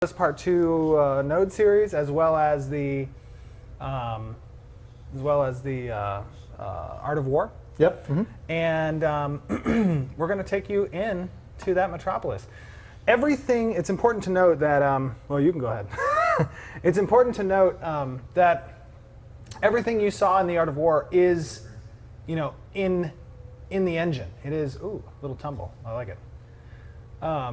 This Part 2 node series, as well as the Art of War. Yep. Mm-hmm. And we're going to take you in to that Metropolis. Everything. It's important to note that. Well, you can go ahead. It's important to note that everything you saw in the Art of War is, in the engine. It is. Ooh, little tumble. I like it.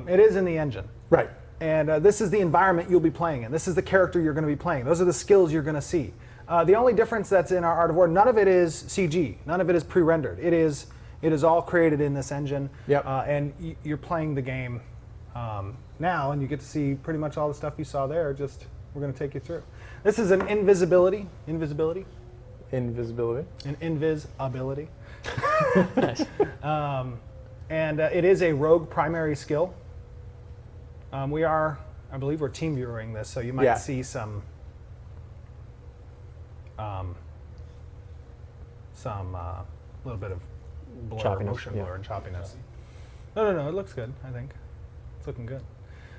It is in the engine. Right. And this is the environment you'll be playing in. This is the character you're going to be playing. Those are the skills you're going to see. The only difference that's in our Art of War, none of it is CG. None of it is pre-rendered. It is all created in this engine. Yep. And you're playing the game now, and you get to see pretty much all the stuff you saw there. Just we're going to take you through. This is an invisibility. Nice. And it is a rogue primary skill. I believe we're team viewing this, so you might see some little bit of blur, choppiness, motion blur and choppiness. No, it looks good, I think. It's looking good.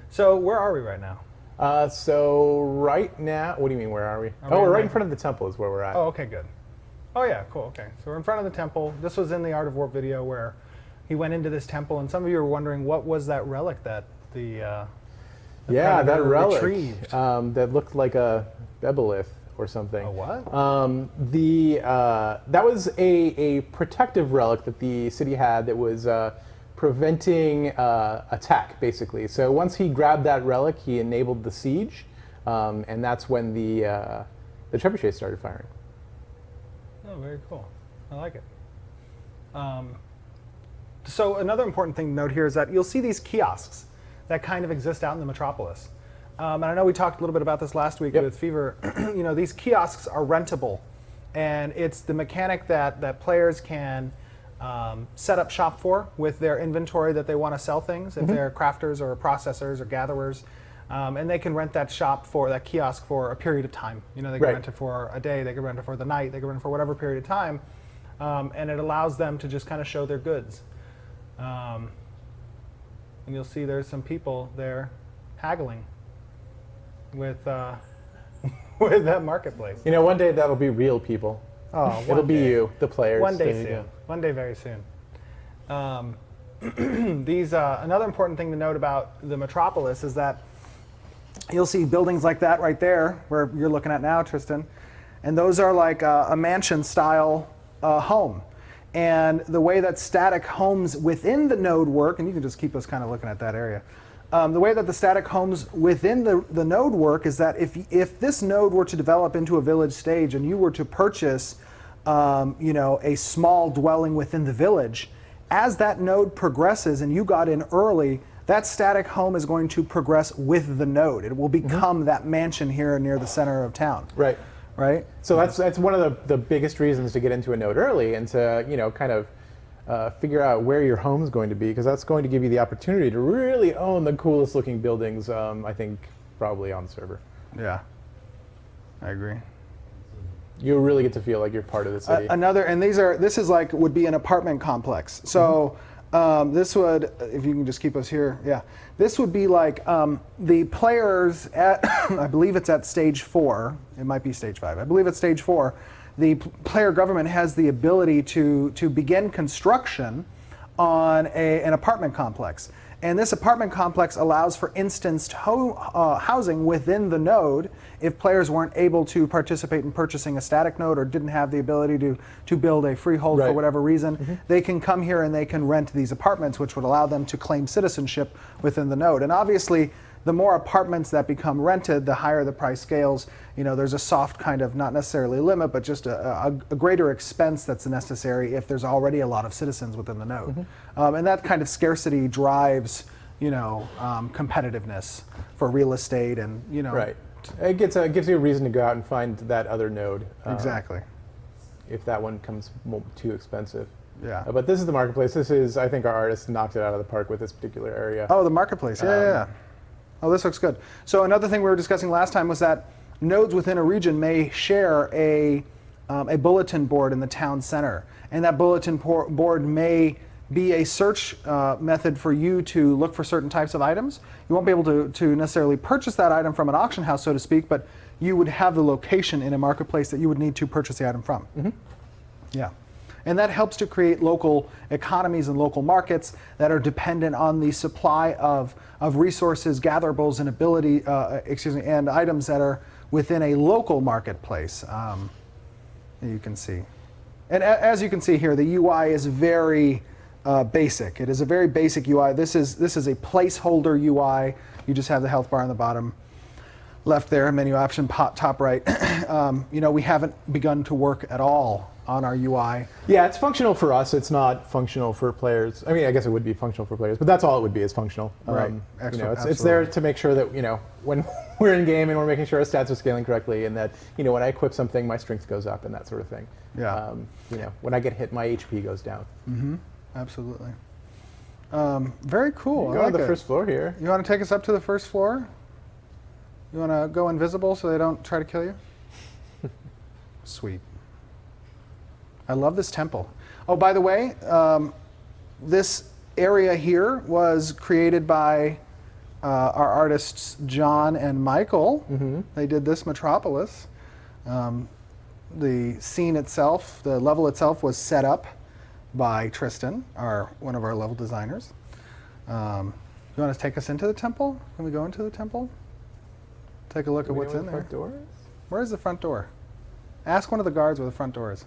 So where are we right now? So right now, what do you mean, where are we? We're right in front of the temple is where we're at. Oh, okay, good. Oh yeah, cool, okay. So we're in front of the temple. This was in the Art of War video where he went into this temple, and some of you were wondering what was that relic that the that relic retrieved. that looked like a Bebelith or something. A what? That was a protective relic that the city had that was preventing attack, basically. So once he grabbed that relic, he enabled the siege, and that's when the trebuchets started firing. Oh, very cool. I like it. So another important thing to note here is that you'll see these kiosks that kind of exist out in the Metropolis. And I know we talked a little bit about this last week with Fever. These kiosks are rentable, and it's the mechanic that players can set up shop for with their inventory that they want to sell things, if they're crafters or processors or gatherers. And they can rent that kiosk for a period of time. They can rent it for a day, they can rent it for the night, they can rent it for whatever period of time. And it allows them to just kind of show their goods. And you'll see there's some people there haggling with with that marketplace. One day that'll be real people. Oh, it'll be you, the players. One day soon. One day very soon. Another important thing to note about the Metropolis is that you'll see buildings like that right there, where you're looking at now, Tristan, and those are like a mansion-style home. And the way that static homes within the node work, and you can just keep us kind of looking at that area. The way that the static homes within the node work is that if this node were to develop into a village stage and you were to purchase a small dwelling within the village, as that node progresses and you got in early, that static home is going to progress with the node. It will become that mansion here near the center of town. Right? So that's one of the biggest reasons to get into a node early and to kind of figure out where your home's going to be, because that's going to give you the opportunity to really own the coolest looking buildings, I think, probably on the server. Yeah, I agree. You really get to feel like you're part of the city. Would be an apartment complex. So this would, if you can just keep us here, this would be like the players at, I believe it's at stage 4, it might be stage 5, I believe it's stage 4, the player government has the ability to begin construction on an apartment complex. And this apartment complex allows for instanced housing within the node. If players weren't able to participate in purchasing a static node or didn't have the ability to build a freehold for whatever reason, they can come here and they can rent these apartments, which would allow them to claim citizenship within the node. And obviously, the more apartments that become rented, the higher the price scales. There's a soft kind of, not necessarily limit, but just a greater expense that's necessary if there's already a lot of citizens within the node. And that kind of scarcity drives, competitiveness for real estate and, Right. It gives you a reason to go out and find that other node. Exactly. If that one comes too expensive. Yeah. But this is the marketplace. This is, I think our artist knocked it out of the park with this particular area. Oh, the marketplace. Yeah. Oh, this looks good. So another thing we were discussing last time was that nodes within a region may share a bulletin board in the town center, and that bulletin board may be a search method for you to look for certain types of items. You won't be able to necessarily purchase that item from an auction house, so to speak, but you would have the location in a marketplace that you would need to purchase the item from. Yeah. And that helps to create local economies and local markets that are dependent on the supply of resources, gatherables, and and items that are within a local marketplace. You can see. And as you can see here, the UI is very basic. It is a very basic UI. This is a placeholder UI. You just have the health bar on the bottom left there, menu option top right. We haven't begun to work at all on our UI. Yeah, it's functional for us. It's not functional for players. I mean, I guess it would be functional for players, but that's all it would be, is functional. Right. It's there to make sure that, when we're in game and we're making sure our stats are scaling correctly, and that, when I equip something, my strength goes up and that sort of thing. Yeah. When I get hit, my HP goes down. Mm-hmm. Absolutely. Very cool. Go on the first floor here. You want to take us up to the first floor? You want to go invisible so they don't try to kill you? Sweet. I love this temple. Oh, by the way, this area here was created by our artists John and Michael. Mm-hmm. They did this Metropolis. The scene itself, the level itself, was set up by Tristan, one of our level designers. You want to take us into the temple? Can we go into the temple? Take a look at what's in there. Front door is? Where's the front door? Ask one of the guards where the front door is.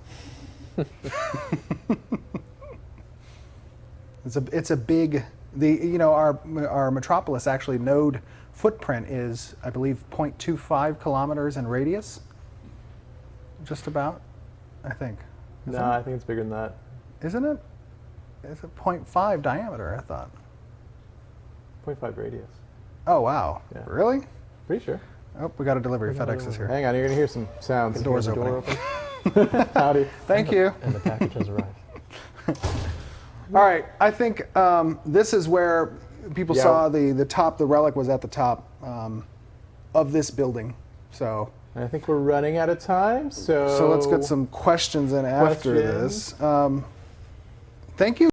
It's a big, our Metropolis actually node footprint is, I believe, 0.25 kilometers in radius. Just about, I think. No, I think it's bigger than that. Isn't it? It's a 0.5 diameter, I thought. 0.5 radius. Oh, wow. Yeah. Really? Pretty sure. Oh, we got a delivery. FedEx is here. Hang on, you're going to hear some sounds. The door's door opening. Howdy. Thank you. And the package has arrived. All right, I think this is where people saw the top, the relic was at the top of this building. So I think we're running out of time, so let's get some questions in after this. Thank you.